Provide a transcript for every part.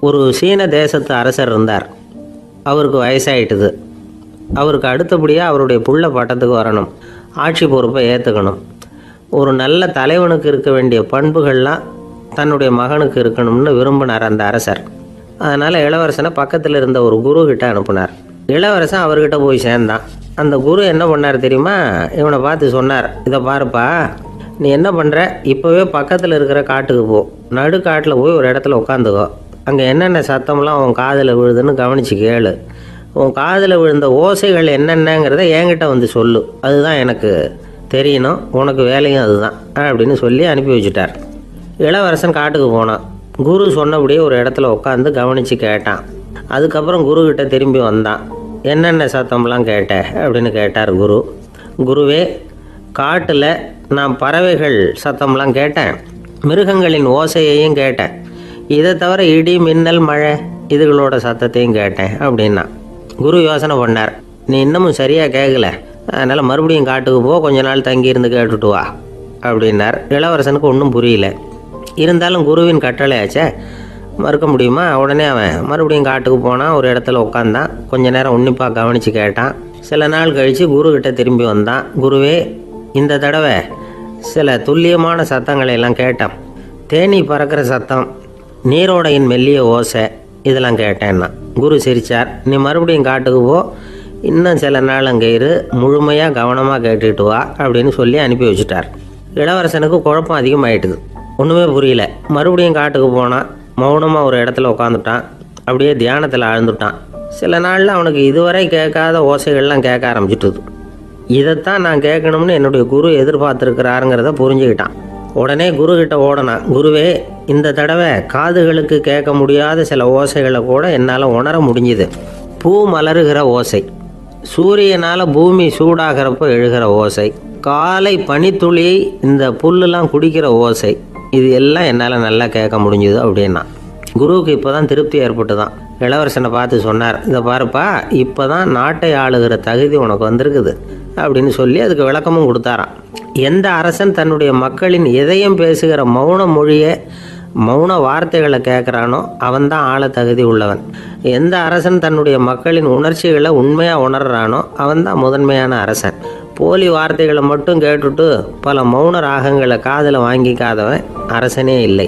ஒரு சீன தேசத்து அரசர் இருந்தார். அவருக்கு வயசாயிட்டுது. அவருக்கு அடுத்தபடியாக அவருடைய புள்ள பட்டத்துக்கு வரணும், ஆட்சி பொறுப்பை ஏற்றுக்கணும். ஒரு நல்ல தலைவனுக்கு இருக்க வேண்டிய பண்புகள்லாம் தன்னுடைய மகனுக்கு இருக்கணும்னு விரும்பினார் அந்த அரசர். அதனால் இளவரசனை பக்கத்தில் இருந்த ஒரு குரு கிட்ட அனுப்புனார். இளவரசன் அவர்கிட்ட போய் சேர்ந்தான். அந்த குரு என்ன பண்ணார் தெரியுமா? இவனை பார்த்து சொன்னார், இதை பாருப்பா, நீ என்ன பண்ணுற, இப்போவே பக்கத்தில் இருக்கிற காட்டுக்கு போ, நடுக்காட்டில் போய் ஒரு இடத்துல உட்காந்துக்கோ. அங்கே என்னென்ன சத்தம்லாம் உன் காதில் விழுதுன்னு கவனித்து கேளு. உன் காதில் விழுந்த ஓசைகள் என்னென்னங்கிறத என்கிட்ட வந்து சொல்லு, அதுதான் எனக்கு தெரியணும், உனக்கு வேலையும் அதுதான் அப்படின்னு சொல்லி அனுப்பி வச்சுட்டார். இளவரசன் காட்டுக்கு போனான். குரு சொன்னபடியே ஒரு இடத்துல உட்காந்து கவனித்து கேட்டான். அதுக்கப்புறம் குருக்கிட்ட திரும்பி வந்தான். என்னென்ன சத்தம்லாம் கேட்ட அப்படின்னு கேட்டார் குரு. குருவே, காட்டில் நான் பறவைகள் சத்தம்லாம் கேட்டேன், மிருகங்களின் ஓசையையும் கேட்டேன், இதை தவிர இடி மின்னல் மழை இதுகளோட சத்தத்தையும் கேட்டேன் அப்படின்னா. குரு யோசனை பண்ணார், நீ இன்னமும் சரியாக கேட்கல, அதனால் மறுபடியும் காட்டுக்கு போ, கொஞ்ச நாள் தங்கியிருந்து கேட்டுட்டு வா அப்படின்னார். இளவரசனுக்கு ஒன்றும் புரியல. இருந்தாலும் குருவின் கட்டளையாச்சே, மறுக்க முடியுமா? உடனே அவன் மறுபடியும் காட்டுக்கு போனான். ஒரு இடத்துல உட்காந்தான். கொஞ்ச நேரம் உன்னிப்பாக கவனித்து கேட்டான். சில நாள் கழித்து குருக்கிட்ட திரும்பி வந்தான். குருவே, இந்த தடவை சில துல்லியமான சத்தங்களை எல்லாம் கேட்டான். தேனி பறக்கிற சத்தம், நீரோடையின் மெல்லிய ஓசை, இதெல்லாம் கேட்டேன்னா. குரு சிரித்தார். நீ மறுபடியும் காட்டுக்கு போ, இன்னும் சில நாள் அங்கே இரு, முழுமையாக கவனமாக கேட்டுக்கிட்டு வா அப்படின்னு சொல்லி அனுப்பி வச்சுட்டார். இளவரசனுக்கு குழப்பம் அதிகமாகிட்டுது. ஒன்றுமே புரியல. மறுபடியும் காட்டுக்கு போனான். மௌனமாக ஒரு இடத்துல உட்காந்துட்டான். அப்படியே தியானத்தில் ஆழ்ந்துட்டான். சில நாளில் அவனுக்கு இதுவரை கேட்காத ஓசைகள்லாம் கேட்க ஆரம்பிச்சிட்டுது. இதைத்தான் நான் கேட்கணும்னு என்னுடைய குரு எதிர்பார்த்துருக்கிறாருங்கிறத புரிஞ்சுக்கிட்டான். உடனே குருக்கிட்ட ஓடனான். குருவே, இந்த தடவை காதுகளுக்கு கேட்க முடியாத சில ஓசைகளை கூட என்னால் உணர முடிஞ்சுது. பூ மலருகிற ஓசை, சூரியனால் பூமி சூடாகிறப்போ எழுகிற ஓசை, காலை பனித்துளி இந்த புல்லுலாம் குடிக்கிற ஓசை, இது எல்லாம் என்னால் நல்லா கேட்க முடிஞ்சுது அப்படின்னா. குருவுக்கு இப்போ தான் திருப்தி ஏற்பட்டு தான். இளவரசனை பார்த்து சொன்னார், இதை பாருப்பா, இப்போ தான் நாட்டை ஆளுகிற தகுதி உனக்கு வந்திருக்குது அப்படின்னு சொல்லி அதுக்கு விளக்கமும் கொடுத்தாராம். எந்த அரசன் தன்னுடைய மக்களின் இதயம் பேசுகிற மௌன மொழியை, மௌன வார்த்தைகளை கேட்குறானோ அவன்தான் ஆள தகுதி உள்ளவன். எந்த அரசன் தன்னுடைய மக்களின் உணர்ச்சிகளை உண்மையாக உணர்றானோ அவன்தான் முதன்மையான அரசன். போலி வார்த்தைகளை மட்டும் கேட்டுட்டு பல மௌன ராகங்களை காதில் வாங்கிக்காதவன் அரசனே இல்லை.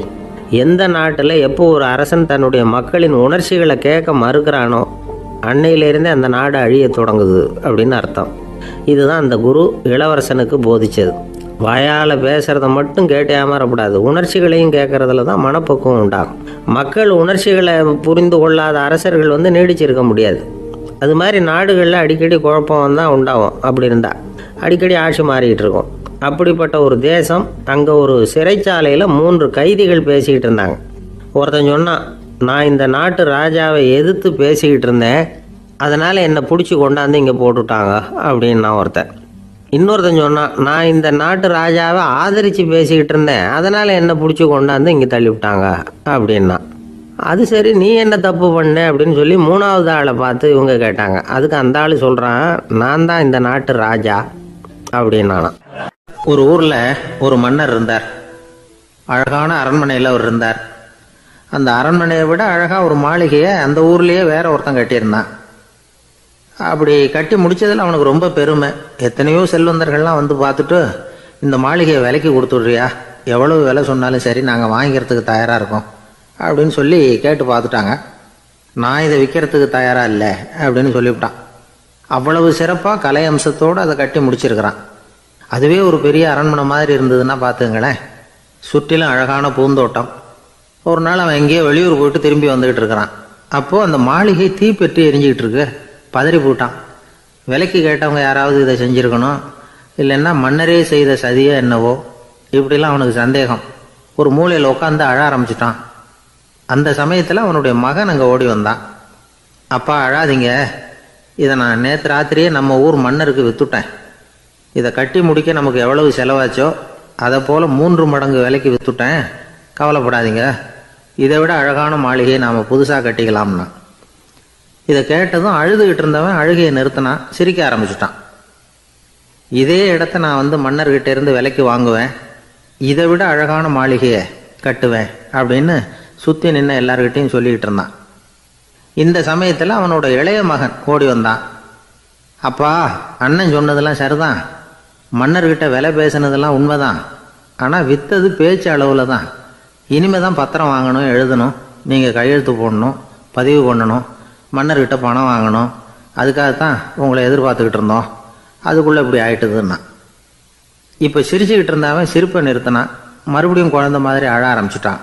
எந்த நாட்டில் எப்போ ஒரு அரசன் தன்னுடைய மக்களின் உணர்ச்சிகளை கேட்க மறுக்கிறானோ அன்னையிலேருந்தே அந்த நாடு அழிய தொடங்குது அப்படின்னு அர்த்தம். இதுதான் அந்த குரு இளவரசனுக்கு போதிச்சது. வாயால் பேசுகிறத மட்டும் கேட்டு ஏமாறக்கூடாது, உணர்ச்சிகளையும் கேட்குறதுல தான் மனப்பக்குவம் உண்டாகும். மக்கள் உணர்ச்சிகளை புரிந்து கொள்ளாத அரசர்கள் நீடிச்சிருக்க முடியாது. அது மாதிரி நாடுகளில் அடிக்கடி குழப்பம் தான் உண்டாகும். அப்படி இருந்தால் அடிக்கடி ஆட்சி மாறிக்கிட்டு இருக்கும். அப்படிப்பட்ட ஒரு தேசம், அங்கே ஒரு சிறைச்சாலையில் 3 கைதிகள் பேசிக்கிட்டு இருந்தாங்க. ஒருத்தன் சொன்னான், நான் இந்த நாட்டு ராஜாவை எதிர்த்து பேசிக்கிட்டு இருந்தேன், அதனால் என்னை பிடிச்சி கொண்டாந்து இங்கே போட்டுட்டாங்க அப்படின்னா ஒருத்தன். இன்னொருத்தன் சொன்னான், நான் இந்த நாட்டு ராஜாவை ஆதரித்து பேசிக்கிட்டு இருந்தேன், அதனால் என்னை பிடிச்சி கொண்டாந்து இங்கே தள்ளிவிட்டாங்க அப்படின்னா. அது சரி, நீ என்ன தப்பு பண்ண அப்படின்னு சொல்லி 3வது ஆளை பார்த்து இவங்க கேட்டாங்க. அதுக்கு அந்த ஆள் சொல்கிறான், நான் தான் இந்த நாட்டு ராஜா அப்படின்னானா. ஒரு ஊரில் ஒரு மன்னர் இருந்தார். அழகான அரண்மனையில் அவர் இருந்தார். அந்த அரண்மனையை விட அழகாக ஒரு மாளிகையை அந்த ஊர்லேயே வேற ஒருத்தன் கட்டியிருந்தான். அப்படி கட்டி முடித்ததில் அவனுக்கு ரொம்ப பெருமை. எத்தனையோ செல்வந்தர்கள்லாம் வந்து பார்த்துட்டு, இந்த மாளிகையை விலைக்கு கொடுத்துட்றியா, எவ்வளவு விலை சொன்னாலும் சரி நாங்கள் வாங்கிக்கிறதுக்கு தயாராக இருக்கோம் அப்படின்னு சொல்லி கேட்டு பார்த்துட்டாங்க. நான் இதை விற்கிறதுக்கு தயாராக இல்லை அப்படின்னு சொல்லிவிட்டான். அவ்வளவு சிறப்பாக கலை அம்சத்தோடு அதை கட்டி முடிச்சிருக்கிறான். அதுவே ஒரு பெரிய அரண்மனை மாதிரி இருந்ததுன்னா பார்த்துங்களேன். சுற்றிலும் அழகான பூந்தோட்டம். ஒரு நாள் அவன் எங்கேயோ வெளியூர் போயிட்டு திரும்பி வந்துக்கிட்டு இருக்கிறான். அப்போது அந்த மாளிகை தீப்பெற்றி எரிஞ்சிக்கிட்டு இருக்கு. பதறி போட்டான். விலைக்கு கேட்டவங்க யாராவது இதை செஞ்சுருக்கணும், இல்லைன்னா மன்னரே செய்த சதியோ என்னவோ, இப்படிலாம் அவனுக்கு சந்தேகம். ஒரு மூலையில் உட்காந்து அழ ஆரம்பிச்சிட்டான். அந்த சமயத்தில் அவனுடைய மகன் அங்கே ஓடி வந்தான். அப்பா, அழாதீங்க, இதை நான் நேற்று ராத்திரியே நம்ம ஊர் மன்னருக்கு விற்றுட்டேன். இதை கட்டி முடிக்க நமக்கு எவ்வளவு செலவாச்சோ அதை போல் 3 மடங்கு விலைக்கு விற்றுட்டேன், கவலைப்படாதீங்க, இதை விட அழகான மாளிகையை நாம் புதுசாக கட்டிக்கலாம்னா. இதை கேட்டதும் அழுதுகிட்டு இருந்தவன் அழுகையை நிறுத்தினான், சிரிக்க ஆரம்பிச்சிட்டான். இதே இடத்த நான் மன்னர்கிட்ட இருந்து விலைக்கு வாங்குவேன், இதை விட அழகான மாளிகையை கட்டுவேன் அப்படின்னு சுற்றி நின்று எல்லார்கிட்டையும் சொல்லிக்கிட்டு இருந்தான். இந்த சமயத்தில் அவனோட இளைய மகன் ஓடி வந்தான். அப்பா, அண்ணன் சொன்னதெல்லாம் சரிதான், மன்னர்கிட்ட விலை பேசினதெல்லாம் உண்மைதான், ஆனால் விற்றது பேச்சு அளவில் தான். இனிமே தான் பத்திரம் வாங்கணும், எழுதணும், நீங்கள் கையெழுத்து போடணும், பதிவு பண்ணணும், மன்னர்கிட்ட பணம் வாங்கணும். அதுக்காகத்தான் உங்களை எதிர்பார்த்துக்கிட்டு இருந்தோம். அதுக்குள்ளே இப்படி ஆயிட்டுதுன்னா. இப்போ சிரிச்சுக்கிட்டு இருந்தவன் சிரிப்பை நிறுத்தினான். மறுபடியும் குழந்தை மாதிரி அழ ஆரம்பிச்சிட்டான்.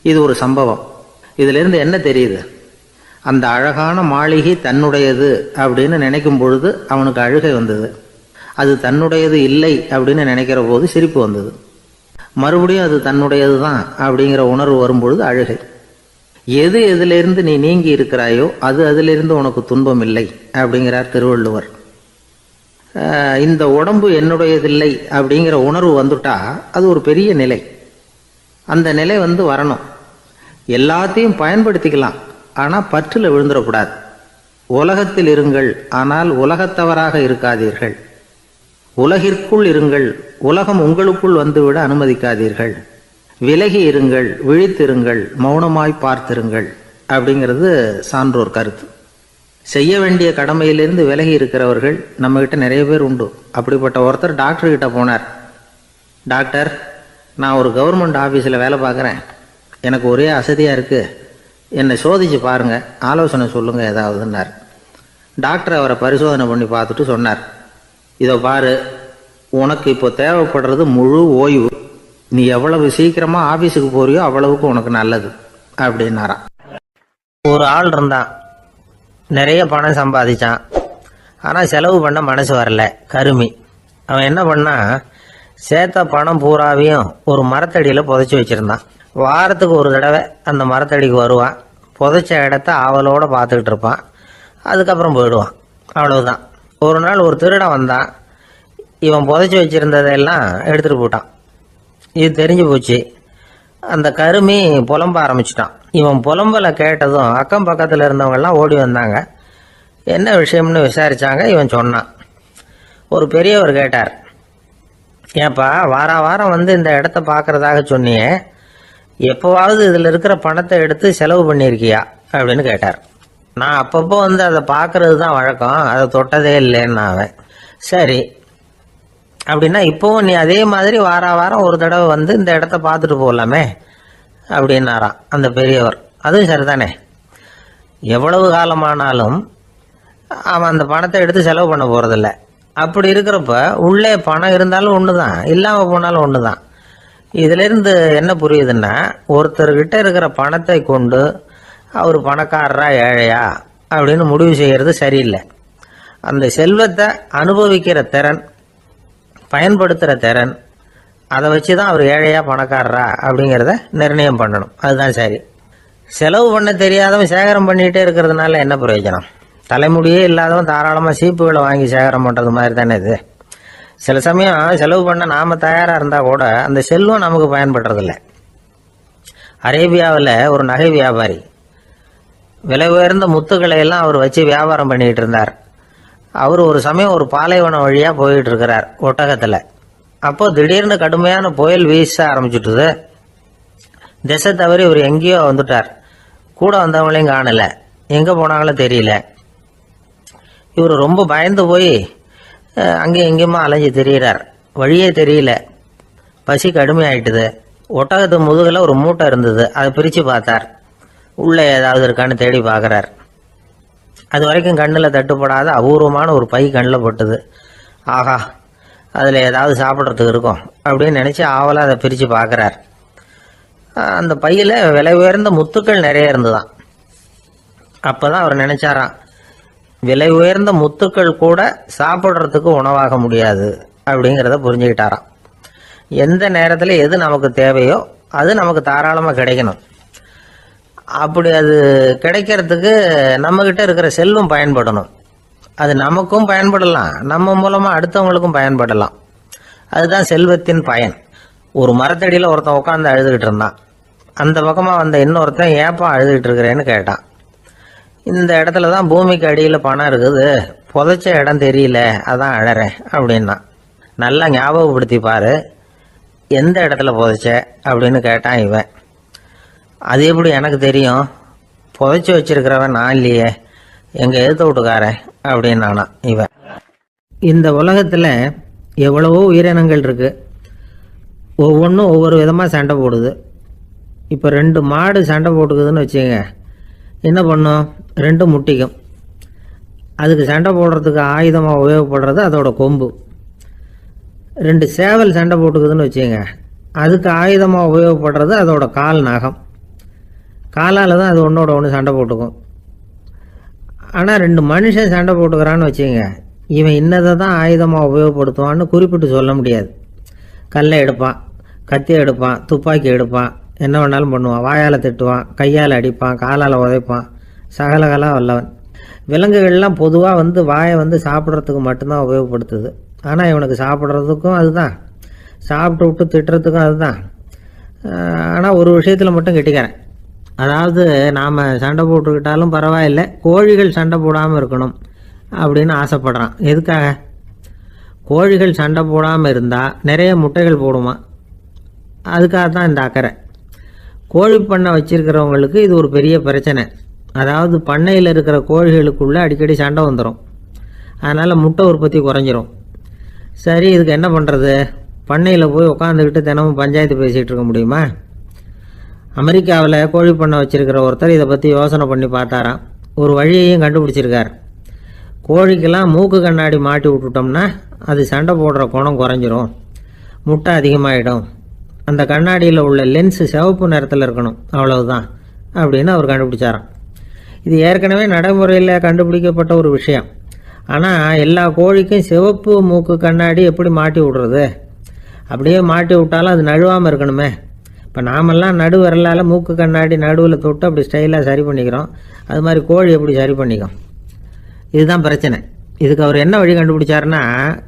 இது ஒரு சம்பவம். இதிலிருந்து என்ன தெரியுது? அந்த அழகான மாளிகை தன்னுடையது அப்படின்னு நினைக்கும் பொழுது அவனுக்கு அழுகை வந்தது. அது தன்னுடையது இல்லை அப்படின்னு நினைக்கிற போது சிரிப்பு வந்தது. மறுபடியும் அது தன்னுடையது தான் அப்படிங்கிற உணர்வு வரும்பொழுது அழுகை. எது எதிலிருந்து நீ நீங்கி இருக்கிறாயோ அது அதிலிருந்து உனக்கு துன்பம் இல்லை அப்படிங்கிறார் திருவள்ளுவர். இந்த உடம்பு என்னுடையதில்லை அப்படிங்கிற உணர்வு வந்துட்டா அது ஒரு பெரிய நிலை. அந்த நிலை வரணும். எல்லாத்தையும் பயன்படுத்திக்கலாம், ஆனால் பற்றில் விழுந்துடக்கூடாது. உலகத்தில் இருங்கள், ஆனால் உலகத்தவராக இருக்காதீர்கள். உலகிற்குள் இருங்கள், உலகம் உங்களுக்குள் வந்துவிட அனுமதிக்காதீர்கள். விலகி இருங்கள், விழித்திருங்கள், மௌனமாய் பார்த்திருங்கள் அப்படிங்கிறது சான்றோர் கருத்து. செய்ய வேண்டிய கடமையிலிருந்து விலகி இருக்கிறவர்கள் நம்மகிட்ட நிறைய பேர் உண்டு. அப்படிப்பட்ட ஒருத்தர் டாக்டர்கிட்ட போனார். டாக்டர், நான் ஒரு கவர்மெண்ட் ஆஃபீஸில் வேலை பார்க்குறேன், எனக்கு ஒரே அசதியாக இருக்குது, என்னை சோதிச்சு பாருங்கள், ஆலோசனை சொல்லுங்கள் ஏதாவதுன்னார். டாக்டர் அவரை பரிசோதனை பண்ணி பார்த்துட்டு சொன்னார், இதோ பாரு, உனக்கு இப்போ தேவைப்படுறது முழு ஓய்வு. நீ எவ்வளவு சீக்கிரமாக ஆஃபீஸுக்கு போறியோ அவ்வளவுக்கு உனக்கு நல்லது அப்படின்னாராம். ஒரு ஆள் இருந்தான், நிறைய பணம் சம்பாதிச்சான், ஆனால் செலவு பண்ண மனசு வரல, கருமி. அவன் என்ன பண்ணா, சேர்த்த பணம் பூராவையும் ஒரு மரத்தடியில் புதைச்சி வச்சுருந்தான். வாரத்துக்கு ஒரு தடவை அந்த மரத்தடிக்கு வருவான், புதைச்ச இடத்த ஆவலோடு பார்த்துக்கிட்டு இருப்பான், அதுக்கப்புறம் போயிடுவான். அவ்வளவுதான். ஒரு நாள் ஒரு திருடன் வந்தான். இவன் புதைச்சி வச்சுருந்ததெல்லாம் எடுத்துகிட்டு போட்டான். இது தெரிஞ்சு போச்சு. அந்த கருமி புலம்ப ஆரம்பிச்சிட்டான். இவன் புலம்பலை கேட்டதும் அக்கம் பக்கத்தில் இருந்தவங்கெல்லாம் ஓடி வந்தாங்க. என்ன விஷயம்னு விசாரித்தாங்க. இவன் சொன்னான். ஒரு பெரியவர் கேட்டார், ஏப்பா, வாரம் இந்த இடத்த பார்க்குறதாக சொன்னியே, எப்போவாவது இதில் இருக்கிற பணத்தை எடுத்து செலவு பண்ணியிருக்கியா அப்படின்னு கேட்டார். நான் அப்பப்போ அதை பார்க்கறது தான் வழக்கம், அதை தொட்டதே இல்லைன்னு அவன். சரி, அப்படின்னா இப்போவும் நீ அதே மாதிரி வாரம் ஒரு தடவை இந்த இடத்த பார்த்துட்டு போகலாமே அப்படின்னாராம் அந்த பெரியவர். அதுவும் சரிதானே, எவ்வளவு காலமானாலும் அவன் அந்த பணத்தை எடுத்து செலவு பண்ண போகிறதில்ல. அப்படி இருக்கிறப்ப உள்ளே பணம் இருந்தாலும் ஒன்று தான், இல்லாமல் போனாலும் ஒன்று தான். இதிலிருந்து என்ன புரியுதுன்னா, ஒருத்தர்கிட்ட இருக்கிற பணத்தை கொண்டு அவர் பணக்காரரா ஏழையா அப்படின்னு முடிவு செய்கிறது சரியில்லை. அந்த செல்வத்தை அனுபவிக்கிற திறன், பயன்படுத்துகிற திறன், அதை வச்சு தான் அவர் ஏழையா பணக்காரரா அப்படிங்கிறத நிர்ணயம் பண்ணணும். அதுதான் சரி. செலவு பண்ண தெரியாதவன் சேகரம் பண்ணிகிட்டே இருக்கிறதுனால என்ன பிரயோஜனம்? தலைமுடியே இல்லாதவன் தாராளமாக சீப்புகளை வாங்கி சேகரம் பண்ணுறது மாதிரி தானே இது. சில சமயம் செலவு பண்ண நாம் தயாராக இருந்தால் கூட அந்த செல்வம் நமக்கு பயன்படுறதில்லை. அரேபியாவில் ஒரு நகை வியாபாரி விலை உயர்ந்த முத்துக்களை எல்லாம் அவர் வச்சு வியாபாரம் பண்ணிகிட்டு இருந்தார். அவர் ஒரு சமயம் ஒரு பாலைவனம் வழியாக போயிட்டு இருக்கிறார் ஒட்டகத்தில். அப்போ திடீர்னு கடுமையான புயல் வீச ஆரம்பிச்சுட்டுது. திசை தவறி இவர் எங்கேயோ வந்துட்டார். கூட வந்தவங்களையும் காணலை, எங்கே போனாங்களோ தெரியல. இவர் ரொம்ப பயந்து போய் அங்கேயும் எங்கேயுமா அலைஞ்சு திரியிறார். வழியே தெரியல. பசி கடுமையாயிட்டுது. ஒட்டகத்து முதுகில் ஒரு மூட்டை இருந்தது, அதை பிரித்து பார்த்தார். உள்ளே ஏதாவது இருக்கான்னு தேடி பார்க்குறார். அது வரைக்கும் கண்ணில் தட்டுப்படாத அபூர்வமான ஒரு பை கண்ணில் பட்டுது. ஆஹா, அதில் ஏதாவது சாப்பிட்றதுக்கு இருக்கும் அப்படின்னு நினச்சி ஆவலாக அதை பிரித்து பார்க்குறார். அந்த பையில் விலை உயர்ந்த முத்துக்கள் நிறைய இருந்துதான். அப்போ தான் அவர் நினச்சாராம், விலை உயர்ந்த முத்துக்கள் கூட சாப்பிட்றதுக்கு உணவாக முடியாது அப்படிங்கிறத புரிஞ்சுக்கிட்டாராம். எந்த நேரத்தில் எது நமக்கு தேவையோ அது நமக்கு தாராளமாக கிடைக்கணும். அப்படி அது கிடைக்கிறதுக்கு நம்மக்கிட்ட இருக்கிற செல்வம் பயன்படணும். அது நமக்கும் பயன்படலாம், நம்ம மூலமாக அடுத்தவங்களுக்கும் பயன்படலாம். அதுதான் செல்வத்தின் பயன். ஒரு மரத்தடியில் ஒருத்தன் உட்காந்து அழுதுகிட்டு இருந்தான். அந்த பக்கமாக வந்த இன்னொருத்தன் ஏப்பா அழுதுகிட்டு இருக்கிறேன்னு கேட்டான். இந்த இடத்துல தான் பூமிக்கு அடியில் பணம் இருக்குது, புதைச்ச இடம் தெரியல, அதான் அழறேன் அப்படின்னா. நல்லா ஞாபகப்படுத்தி பாரு, எந்த இடத்துல புதைச்ச அப்படின்னு கேட்டான் இவன். அது எப்படி எனக்கு தெரியும்? புதைச்சி வச்சிருக்கிறவன் நான் இல்லையே, எங்கள் எழுத்த வீட்டுக்காரன் அப்படின்னு நானா இவன். இந்த உலகத்தில் எவ்வளவோ உயிரினங்கள் இருக்குது, ஒவ்வொன்றும் ஒவ்வொரு விதமாக சண்டை போடுது. இப்போ 2 மாடு சண்டை போட்டுக்குதுன்னு வச்சுங்க, என்ன பண்ணும்? 2 முட்டிக்கும். அதுக்கு சண்டை போடுறதுக்கு ஆயுதமாக உபயோகப்படுறது அதோட கொம்பு. 2 சேவல் சண்டை போட்டுக்குதுன்னு வச்சுங்க, அதுக்கு ஆயுதமாக உபயோகப்படுறது அதோட கால் நகம். காலால் தான் அது ஒன்றோட ஒன்று சண்டை போட்டுக்கும். ஆனால் 2 மனுஷன் சண்டை போட்டுக்கிறான்னு வச்சுங்க, இவன் இன்னதை தான் ஆயுதமாக உபயோகப்படுத்துவான்னு குறிப்பிட்டு சொல்ல முடியாது. கல்லை எடுப்பான், கத்தி எடுப்பான், துப்பாக்கி எடுப்பான், என்ன வேணாலும் பண்ணுவான். வாயால் திட்டுவான், கையால் அடிப்பான், காலால் உதைப்பான், சகலகலாக வல்லவன். விலங்குகள்லாம் பொதுவாக வாயை சாப்பிட்றதுக்கு மட்டும்தான் உபயோகப்படுத்துது. ஆனால் இவனுக்கு சாப்பிட்றதுக்கும் அதுதான், சாப்பிட்டு விட்டு திட்டுறதுக்கும் அதுதான். ஆனால் ஒரு விஷயத்தில் மட்டும் கெட்டிக்கிறேன். அதாவது நாம் சண்டை போட்டுக்கிட்டாலும் பரவாயில்லை, கோழிகள் சண்டை போடாமல் இருக்கணும் அப்படின்னு ஆசைப்படுறான். எதுக்காக? கோழிகள் சண்டை போடாமல் இருந்தால் நிறைய முட்டைகள் போடுமா, அதுக்காக தான் இந்த அக்கறை. கோழி பண்ணை வச்சுருக்கிறவங்களுக்கு இது ஒரு பெரிய பிரச்சனை. அதாவது பண்ணையில் இருக்கிற கோழிகளுக்குள்ளே அடிக்கடி சண்டை வந்துடும், அதனால் முட்டை உற்பத்தி குறைஞ்சிரும். சரி, இதுக்கு என்ன பண்ணுறது? பண்ணையில் போய் உட்காந்துக்கிட்டு தினமும் பஞ்சாயத்து பேசிகிட்டு இருக்க முடியுமா? அமெரிக்காவில் கோழி பண்ணை வச்சுருக்கிற ஒருத்தர் இதை பற்றி யோசனை பண்ணி பார்த்தாராம். ஒரு வழியையும் கண்டுபிடிச்சிருக்கார். கோழிக்கெல்லாம் மூக்கு கண்ணாடி மாட்டி விட்டுட்டோம்னா அது சண்டை போடுற குணம் குறைஞ்சிரும், முட்டை அதிகமாகிடும். அந்த கண்ணாடியில் உள்ள லென்ஸு சிவப்பு நிறத்தில் இருக்கணும், அவ்வளவுதான் அப்படின்னு அவர் கண்டுபிடிச்சாராம். இது ஏற்கனவே நடைமுறையில் கண்டுபிடிக்கப்பட்ட ஒரு விஷயம். ஆனால் எல்லா கோழிக்கும் சிவப்பு மூக்கு கண்ணாடி எப்படி மாட்டி விடுறது? அப்படியே மாட்டி விட்டாலும் அது நழுவாமல் இருக்கணுமே. இப்போ நாமெல்லாம் நடு விரலால் மூக்கு கண்ணாடி நடுவில் தொட்டு அப்படி ஸ்டைலாக சரி பண்ணிக்கிறோம், அது மாதிரி கோழி எப்படி சரி பண்ணிக்கும்? இதுதான் பிரச்சனை. இதுக்கு அவர் என்ன வழி கண்டுபிடிச்சாருன்னா,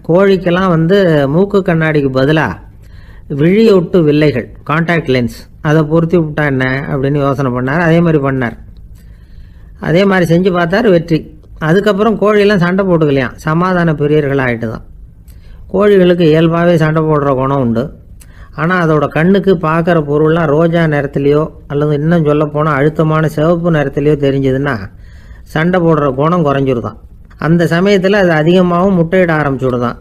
கோழிக்கெல்லாம் மூக்கு கண்ணாடிக்கு பதிலாக விழியொட்டு வில்லைகள், கான்டாக்ட் லென்ஸ், அதை பொருத்தி விட்டா என்ன அப்படின்னு யோசனை பண்ணார். அதே மாதிரி பண்ணார். அதே மாதிரி செஞ்சு பார்த்தார், வெற்றி. அதுக்கப்புறம் கோழியெல்லாம் சண்டை போட்டுக்கலையாம், சமாதான பிரியர்கள் ஆகிட்டு தான். கோழிகளுக்கு இயல்பாகவே சண்டை போடுற குணம் உண்டு. ஆனால் அதோட கண்ணுக்கு பார்க்குற பொருள்லாம் ரோஜா நிறத்துலையோ அல்லது இன்னும் சொல்லப்போனால் அழுத்தமான சிவப்பு நிறத்துலையோ தெரிஞ்சதுன்னா சண்டை போடுற குணம் குறைஞ்சிருதான். அந்த சமயத்தில் அது அதிகமாகவும் முட்டையிட ஆரம்பிச்சுடுதான்.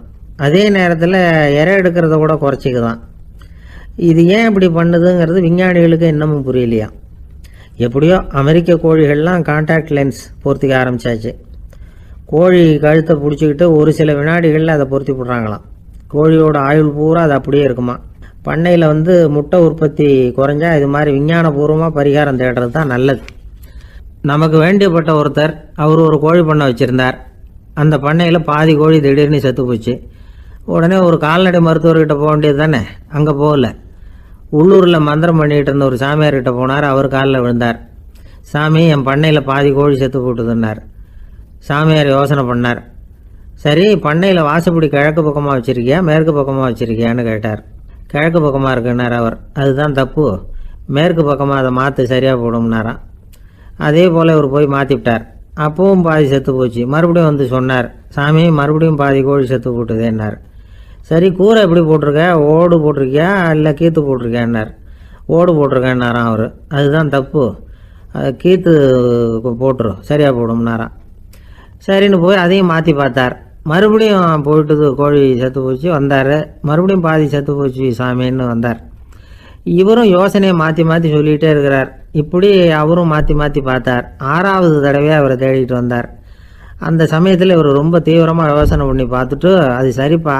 அதே நேரத்தில் இறை எடுக்கிறத கூட குறைச்சிக்குதான். இது ஏன் இப்படி பண்ணுதுங்கிறது விஞ்ஞானிகளுக்கு இன்னமும் புரியலையா. எப்படியோ அமெரிக்க கோழிகள்லாம் கான்டாக்ட் லென்ஸ் பொருத்திக்க ஆரம்பித்தாச்சு. கோழி கழுத்தை பிடிச்சிக்கிட்டு ஒரு சில வினாடிகளில் அதை பொருத்தி போடுறாங்களாம். கோழியோட ஆயுள் பூரா அது அப்படியே இருக்குமா. பண்ணையில் முட்டை உற்பத்தி குறைஞ்சா இது மாதிரி விஞ்ஞானபூர்வமாக பரிகாரம் தேடுறது தான் நல்லது. நமக்கு வேண்டியப்பட்ட ஒருத்தர், அவர் ஒரு கோழி பண்ணை வச்சுருந்தார். அந்த பண்ணையில் பாதி கோழி திடீர்னு செத்து போச்சு. உடனே ஒரு கால்நடை மருத்துவர்கிட்ட போக வேண்டியது தானே, அங்கே போகல. உள்ளூரில் மந்திரம் பண்ணிகிட்டு இருந்த ஒரு சாமியார்கிட்ட போனார். அவர் காலில் விழுந்தார். சாமி, என் பண்ணையில் பாதி கோழி செத்து போட்டுதுன்னார். சாமியார் யோசனை பண்ணார். சரி, பண்ணையில் வாசப்படி கிழக்கு பக்கமாக வச்சுருக்கியா மேற்கு பக்கமாக வச்சுருக்கியான்னு கேட்டார். கிழக்கு பக்கமாக இருக்குன்னார் அவர். அதுதான் தப்பு, மேற்கு பக்கமாக அதை மாற்று சரியாக போடும்னாராம். அதே போல் இவர் போய் மாற்றிவிட்டார். அப்பவும் பாதி செத்து போச்சு. மறுபடியும் சொன்னார், சாமி மறுபடியும் பாதி கோழி செத்து போட்டுதேன்னார். சரி, கூரை எப்படி போட்டிருக்க, ஓடு போட்டிருக்கியா இல்லை கீத்து போட்டிருக்கியான்னார். ஓடு போட்டிருக்கேன்னாராம் அவர். அதுதான் தப்பு, கீத்து போட்டுரும் சரியாக போடும்னாராம். சரின்னு போய் அதையும் மாற்றி பார்த்தார். மறுபடியும் போயிட்டுது, கோழி செத்து போச்சு. வந்தார், மறுபடியும் பாதி செத்து போச்சு சாமின்னு வந்தார். இவரும் யோசனையை மாற்றி மாற்றி சொல்லிகிட்டே இருக்கிறார். இப்படி அவரும் மாற்றி மாற்றி பார்த்தார். 6வது தடவையாக அவரை தேடிட்டு வந்தார். அந்த சமயத்தில் இவர் ரொம்ப தீவிரமாக யோசனை பண்ணி பார்த்துட்டு, அது சரிப்பா,